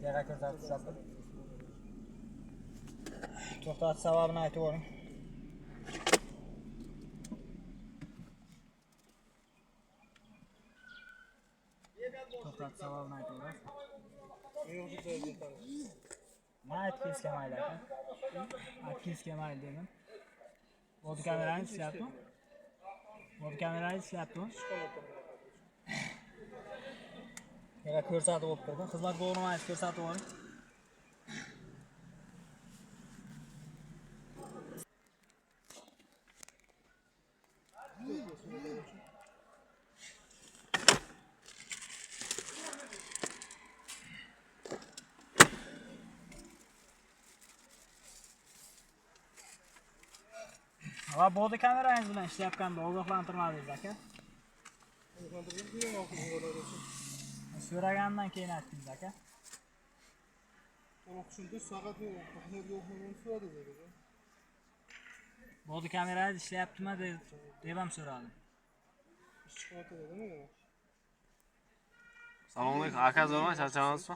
Yere ko'rsatib tushadi. To'xtatish sababini aytib o'ring. To'xtatish sababini aytib o'ring. Nima aytgizga mayli aka? Aytgizga mayli dedim. Bodi kamerangiz ishlayaptimi? Bodi kamerangiz ishlayaptimi? Yere ko'rsatib olib turdim. Xizmat to'g'rimaysiz ko'rsatib o'ring. Va bodi kamerangiz bilan ishlayotganda ogohlantirmadingiz aka. So'ragandan keyin aytdingiz aka. Bodi kamerangiz ishlayaptimi deb ham so'radim. Assalomu alaykum. Aka zo'rmi? Charchamasizmi?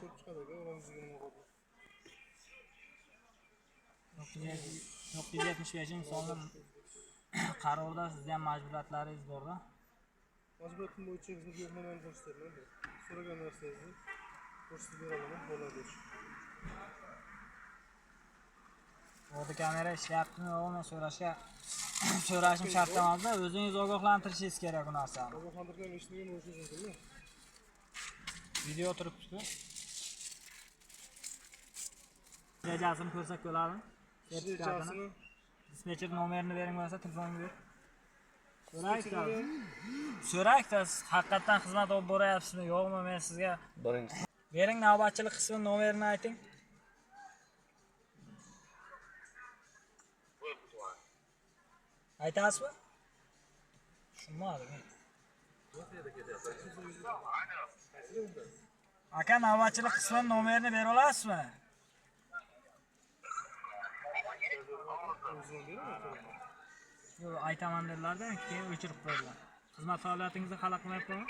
975-sonli qarorda sizda ham majburiyatlaringiz bor-da. Majburiyatim bo'yicha xizmat yo'qnomani ko'rsataman. So'ragan narsangizni ko'rsatib beraman, bo'ladi. Bodi kamera ishlayaptimi yo'qmi so'rashim shart emas-da, o'zingiz ogohlantirishingiz kerak bu narsani. Ogohlantirgan eshitmagan bo'lishingiz mumkinmi? Video turibdi-ku. Rejasini ko'rsak bo'ladimi? Rejasini dispetcher nomerini bering bo'lsa telefonga ber. So'raylik-da, haqiqatan xizmat olib boryapsizmi yo'qmi? Men sizga bering, navbatchilik qismi nomerini ayting. Aytasizmi? Tushunmadim. Aka, navbatchilik qismi nomerini bera olasizmi? Yo'q, aytaman dedilar-da, keyin o'chirib qo'ydilar. Xizmat faoliyatingizni xalaq qilmayaptimi?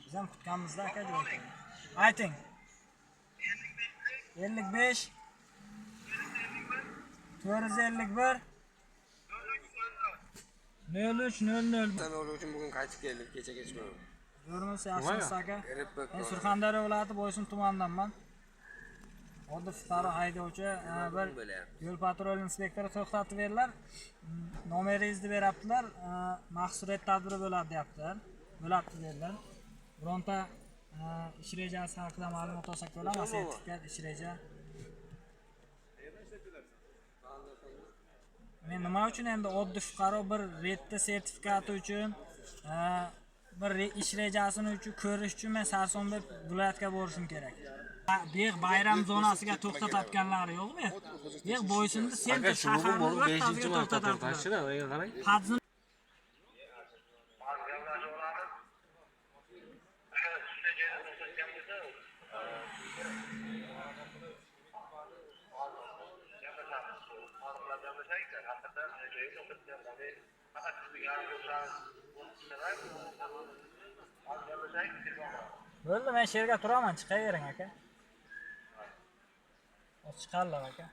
Biz ham kutganmiz-da aka, jo'ying. Ayting. 55 451 0300. Sen o'g'li uchun bugun qaytib keldik, kecha kechqurun. Zo'rmisiz, yaxshimisiz aka? Men Surxondaryo viloyati Boysun tumanidanman. Oddiy fuqaro haydovchi bir yo'l patrul inspektori to'xtatib berdilar. Nomeringizni beraptilar. Mahsuliyat tadbiri bo'ladi deyaptilar. Bo'ladi dedilar. Bironta ish rejasi haqida ma'lumot olsak bo'ladimi? Sertifikat, ish reja. Men nima uchun endi oddiy fuqaro bir redda sertifikati uchun bir ish rejasini uchun ko'rish uchun men Sarsonda viloyatga borishim kerak. Beq bayram zonasiga to'xtatganlari yo'qmi? Beq Boysunda sentr shaharni 5-marta to'xtatadilar. Qarang. Bo'ldi, men sherga turaman, chiqavering aka. Chiqarlar aka.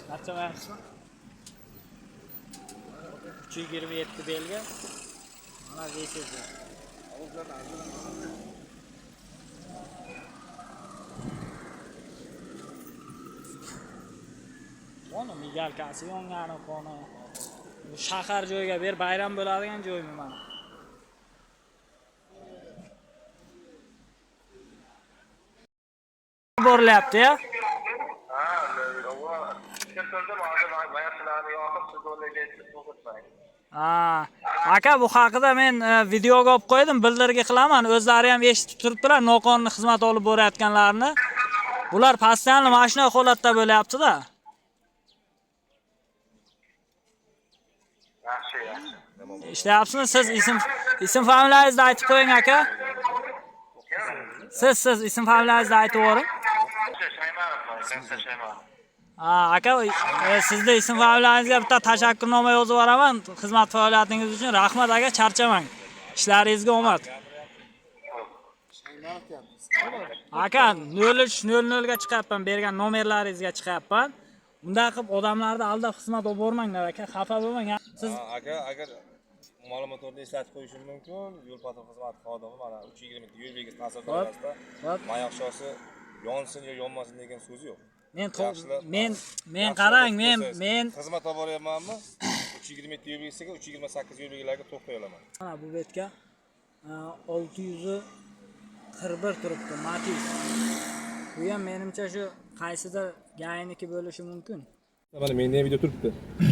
Qancha vaqtmi? 327 belgi. Mana VSD. Qoni migalkasi yongani qoni. Bu shahar joyiga ber, bayram bo'ladigan joymi mana? Borilyapti-ya. Aka, bu haqida men videoga olib qo'ydim, bildirgi qilaman. O'zlari ham eshitib turibdilar, noqonuniy xizmat olib borayotganlarini. Bular postoyanli mashina holatda bo'lyapti-da. Yaxshi. Ishlayapsizmi? Siz ism familiyangizni aytib qo'ying aka. Siz ism familiyangizni aytib o'ring. Aka, sizni ism familiyangizga bitta tashakkurnoma yozib yuboraman. Xizmat faoliyatingiz uchun rahmat aka, charchamang. Ishlaringizga omad. Aka, 03:00 ga chiqyapman, bergan nomerlaringizga chiqyapman. Bunday qilib odamlarni aldab xizmat olib bormanglar aka, xafa bo'lmang. Siz agar ma'lumotlarni eslatib qo'yishim mumkin. Yo'l-patrul xizmati xodimi mana 320 yo'l belgisi ta'sir doirasida mayoq shosi yonsin yo yonmasin degan so'z yo'q. Men qarang, men xizmat olib boryapmanmi? 320 yo'l belgisiga 328 yo'l belgilariga to'xtay olaman. Mana bu betga 641 turibdi, Matiz. Bu ham menimcha shu qaysidir gayniki bo'lishi mumkin. Mana menda video turibdi.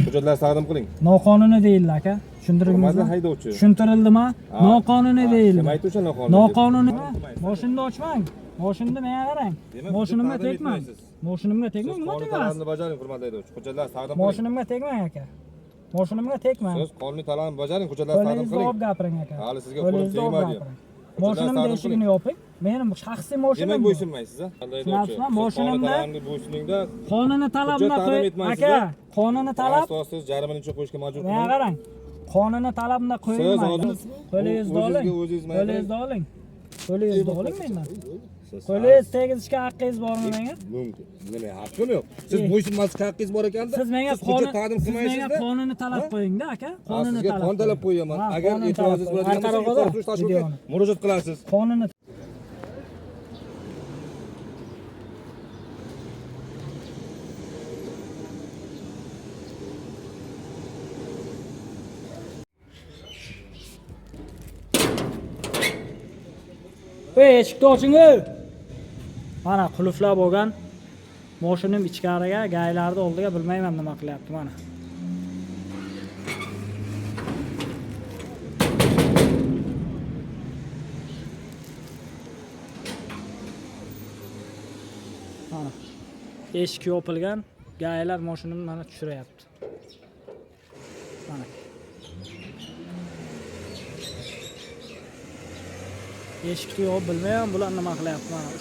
Hujjatlarni taqdim qiling. Noqonuniy deyildi aka. Tushuntirdingizmi? Haydovchi. Tushuntirildimi? Noqonuniy deyildi. Nima aytuvchi noqonuniy? Noqonuniy. Moshinni ochmang. Moshinni menga qarang. Moshinimga tegmang. Moshinimga tegmang, nima Qonun tegmas? talabini bajaring, hurmatli haydovchi. Hujjatlarni taqdim qiling. Moshinimga tegmang aka. Moshinimga tegmang. Siz qonuniy talabni bajaring, hujjatlarni taqdim Qo'lingizni olib qiling. gapiring aka. Hali sizga qo'lim tegmadi. Moshinimni eshigini yoping. Mening shaxsiy moshinim. Demak bo'ysunmaysiz, a? Tushunasizmi? Moshinimda bo'ysuningda qonuniy talabni aka. Qonuniy talab. Siz jarimani uchun qo'yishga majbur Menga qiling. qarang. Qonuniy talabni qo'ymayman. Qo'lingizni oling. Qo'lingizni oling. Qo'lingizni oling mendan. Qo'lingiz tegizishga haqqingiz bormi menga? Mumkin. Nima haqqim yo'q? Siz bo'ysunmaslikka haqqingiz bor ekanda, Siz menga qonuniy talab qo'ying-da aka. Qonuniy talab. qon talab qo'yaman. Agar e'tirozingiz bo'ladigan bo'lsa, murojaat qilasiz. Qonuniy eshikni oching. Mana qulflab bo'lgan mashinim ichkariga, gaylarni oldiga bilmayman nima qilyapti mana. Mana eshik yopilgan, gaylar mashinamni mana tushiryapti. Mana. Eshikni yopib bilmayman, bular nima qilyapti mana.